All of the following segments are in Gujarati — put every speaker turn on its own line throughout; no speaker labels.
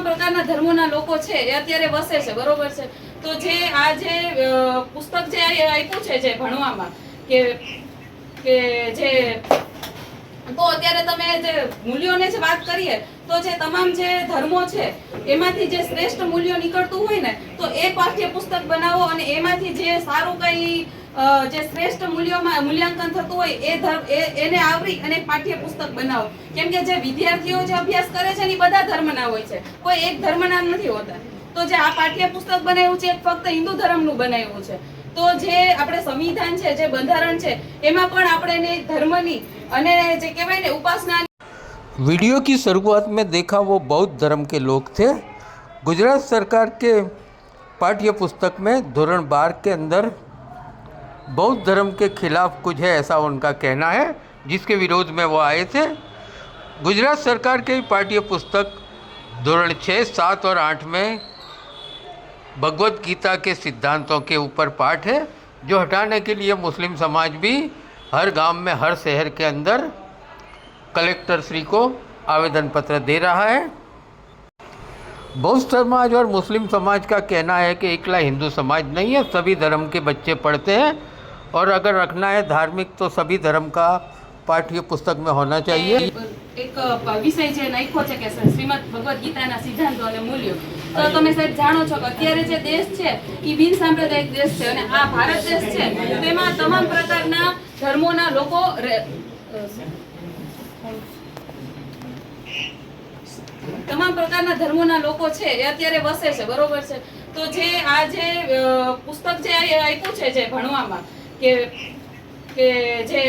તમામ પ્રકારના ધર્મોના લોકો છે એ અત્યારે વસે છે, બરોબર છે. તો જે આ જે પુસ્તક જે આપ્યું છે જે ભણવામાં કે જે તો અત્યારે તમે જે મૂલ્યોની જે વાત કરીએ તો જે તમામ જે ધર્મો છે એમાંથી જે શ્રેષ્ઠ મૂલ્યો નીકળતું હોય ને તો એ પાઠ્ય પુસ્તક બનાવો અને એમાંથી જે સારું કઈ જે શ્રેષ્ઠ મૂલ્યોમાં મૂલ્યાંકન થતું હોય એને આવરી અને પાઠ્ય પુસ્તક બનાવો. કેમ કે જે વિદ્યાર્થીઓ જે અભ્યાસ કરે છે ને એ બધા ધર્મના હોય છે, કોઈ એક ધર્મના નથી હોતા. તો જે આ પાઠ્ય પુસ્તક બનાવ્યું છે એ ફક્ત હિન્દુ ધર્મનું બનાવ્યું છે. તો જે આપણે સંવિધાન છે, જે બંધારણ છે, એમાં પણ આપણે ધર્મની અને જે કહેવાય ને ઉપાસના.
वीडियो की शुरुआत में देखा वो बौद्ध धर्म के लोग थे। गुजरात सरकार के पाठ्य पुस्तक में धोरण 12 के अंदर बौद्ध धर्म के खिलाफ कुछ है ऐसा उनका कहना है, जिसके विरोध में वो आए थे। गुजरात सरकार के पाठ्य पुस्तक धोरण 6, 7 और 8 में भगवत गीता के सिद्धांतों के ऊपर पाठ है, जो हटाने के लिए मुस्लिम समाज भी हर गांव में, हर शहर के अंदर कलेक्टर श्री को आवेदन पत्र दे रहा है। बौद्ध समाज और मुस्लिम समाज का कहना है कि एकला हिंदू समाज नहीं है, सभी धर्म के बच्चे पढ़ते हैं और अगर रखना है धार्मिक तो सभी धर्म का पाठ्य पुस्तक में होना चाहिए।
एक विषय जे नाख्यो छे के श्रीमद भगवत गीताना सिद्धांतो અને મૂલ્યો. તો તમે સાહેબ જાણો છો કે અત્યારે જે દેશ છે એ બિન સાંપ્રદાયિક દેશ છે અને આ ભારત દેશ છે તેમાં તમામ પ્રકારના ધર્મોના લોકો તમામ પ્રકારના ધર્મોના લોકો છે એ અત્યારે વસે છે, બરોબર છે. તો જે આ જે પુસ્તક જે આપ્યું છે જે ભણવામાં કે જે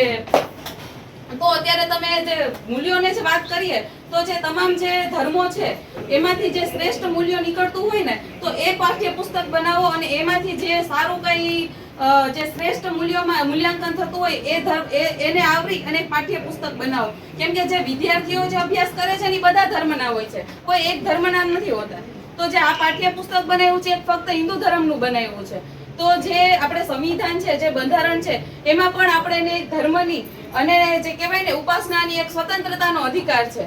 તો અત્યારે તમે જે મૂલ્યોની જે વાત કરીએ તો જે તમામ જે ધર્મો છે એમાંથી જે શ્રેષ્ઠ મૂલ્યો નીકળતું હોય ને તો એ પાઠ્ય પુસ્તક બનાવો અને એમાંથી જે સારું કઈ જે શ્રેષ્ઠ મૂલ્યોમાં મૂલ્યાંકન થતું હોય એને આવરી અને પાઠ્ય પુસ્તક બનાવો. કેમ કે જે વિદ્યાર્થીઓ જે અભ્યાસ કરે છે ને એ બધા ધર્મના હોય છે, કોઈ એક ધર્મના નથી હોતા. તો જે આ પાઠ્ય પુસ્તક બનાવ્યું છે એ ફક્ત હિન્દુ ધર્મનું બનાવ્યું છે. તો જે આપણે સંવિધાન છે, જે બંધારણ છે, એમાં પણ આપણે ધર્મની અને જે કહેવાય ને ઉપાસનાની એક સ્વતંત્રતાનો અધિકાર છે.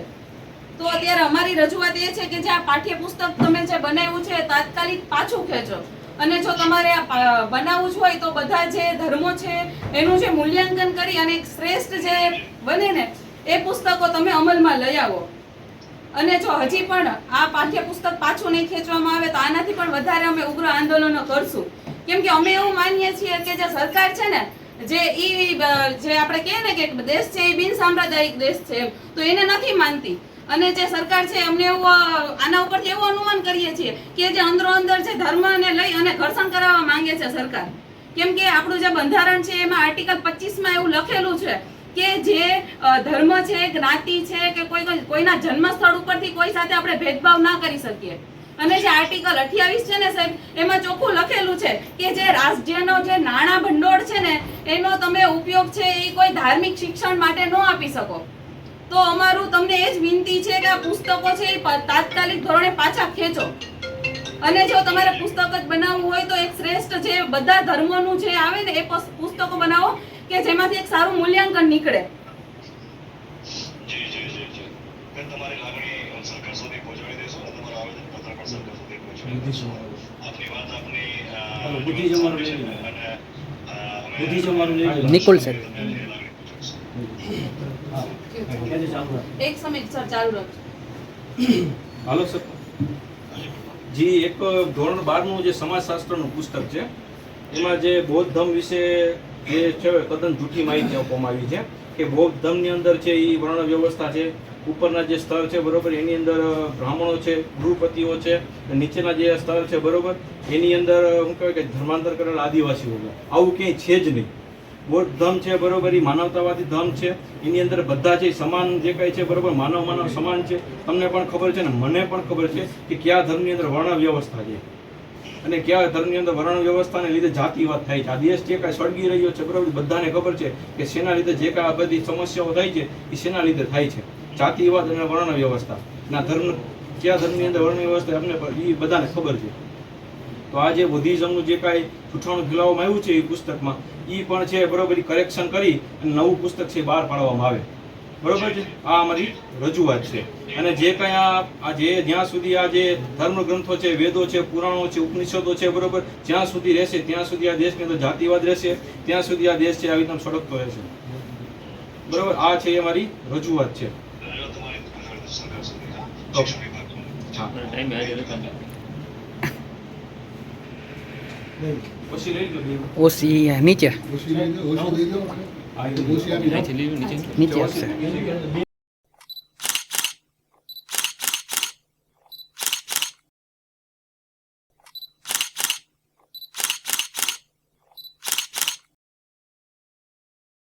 તો અત્યારે અમારી રજૂઆત એ છે કે જે આ પાઠ્ય પુસ્તક તમે જે બનાવ્યું છે તાત્કાલિક પાછું ખેંચો અને જો તમારે બનાવવું જ હોય તો બધા જે ધર્મો છે એનું જે મૂલ્યાંકન કરી અને એક શ્રેષ્ઠ જે બને ને એ પુસ્તકો તમે અમલમાં લઈ આવો. અને જો હજી પણ આ પાઠ્ય પુસ્તક પાછું નહીં ખેંચવામાં આવે તો આનાથી પણ વધારે અમે ઉગ્ર આંદોલનો કરશું. કેમ કે અમે એવું માનીએ છીએ કે જે સરકાર છે ને જે આપણે કહીએ ને કે દેશ છે એ બિન સાંપ્રદાયિક દેશ છે તો એને નથી માનતી. અને જે સરકાર છે અમને એવું આના ઉપરથી એવું અનુમાન કરીએ છીએ કે જે અંદરો અંદર જે ધર્મને લઈ અને ઘર્ષણ કરાવવા માંગે છે સરકાર. કેમ કે આપણું જે બંધારણ છે એમાં આર્ટિકલ 25 માં એવું લખેલું છે કે જે ધર્મ છે, જ્ઞાતિ છે કે કોઈના જન્મ સ્થળ ઉપરથી કોઈ સાથે આપણે ભેદભાવ ના કરી શકીએ. અને જે આર્ટિકલ 28 છે ને સાહેબ એમાં ચોખ્ખું લખેલું છે કે જે રાજ્યનો જે નાણાં ભંડોળ છે ને એનો તમે ઉપયોગ છે એ કોઈ ધાર્મિક શિક્ષણ માટે ન આપી શકો. તો અમારું તમને એ જ વિનંતી છે કે આ પુસ્તકો છે એ તાત્કાલિક ધોરણે પાછા ખેંચો. અને જો તમારે પુસ્તક જ બનાવવું હોય તો એક શ્રેષ્ઠ જે બધા ધર્મોનું જે આવે ને એ પુસ્તકો બનાવો કે જેમાંથી એક સારું મૂલ્યાંકન નીકળે.
તમારી લાગણી સરકાર સુધી પહોંચાડી દેશો અને તમારું આવેદન પત્ર પણ સરકાર સુધી પહોંચાડી દેશો. આપની વાત આપની
નિકુલ સર
એક મિનિટ સર ચાલુ રાખજો.
હાલો સર જી, એક ધોરણ 12 નું જે સમાજશાસ્ત્રનું પુસ્તક છે એમાં જે બૌદ્ધ ધર્મ વિશે જે છે તદ્દન જૂઠી માહિતી આપવામાં આવી છે કે બૌદ્ધ ધર્મની અંદર છે એ વર્ણ વ્યવસ્થા છે. ઉપરના જે સ્તર છે બરોબર એની અંદર બ્રાહ્મણો છે, ગૃહપતિઓ છે, નીચેના જે સ્તર છે બરોબર એની અંદર શું કહેવાય કે ધર્માંતર કરેલા આદિવાસીઓ છે. આવું ક્યાંય છે જ નહીં. બૌદ્ધ ધર્મ છે બરોબર એ માનવતાવાદી ધર્મ છે. એની અંદર બધા છે સમાન જે કાંઈ છે બરોબર માનવ સમાન છે. તમને પણ ખબર છે ને મને પણ ખબર છે કે કયા ધર્મની અંદર વર્ણ વ્યવસ્થા છે અને કયા ધર્મની અંદર વર્ણ વ્યવસ્થાને લીધે જાતિવાદ થાય છે. આ દેશ જે કાંઈ સળગી રહ્યો છે બરોબર બધાને ખબર છે કે શેના લીધે જે કાંઈ આ બધી સમસ્યાઓ થાય છે એ શેના લીધે થાય છે. જાતિવાદ અને વર્ણ વ્યવસ્થા ના ધર્મ કયા ધર્મની અંદર વર્ણ વ્યવસ્થા અમને એ બધાને ખબર છે. તો આ જે બુદ્ધિઝમનું જે કાંઈ જૂઠાણું ફેલાવવામાં આવ્યું છે એ પુસ્તકમાં એ પણ છે બરોબર કરેક્શન કરી અને નવું પુસ્તક છે બહાર પાડવામાં આવે બરોબર છે. આ અમારી રજૂઆત છે. અને જે કંઈ આ જે જ્યાં સુધી આ જે ધર્મ ગ્રંથો છે, વેદો છે, પુરાણો છે, ઉપનિષદો છે, બરોબર, જ્યાં સુધી રહેશે ત્યાં સુધી આ દેશની અંદર જાતિવાદ રહેશે, ત્યાં સુધી આ દેશ છે આવી રીતના સળગતો રહેશે. બરોબર, આ છે એ અમારી રજૂઆત છે.
રજૂઆત તમારી ગુજરાત સરકાર સુધી શિક્ષણ વિભાગ
હા. પછી લઈ લો બે.
ઓસી નીચે
હા, એ
નીચે હશે.
બે.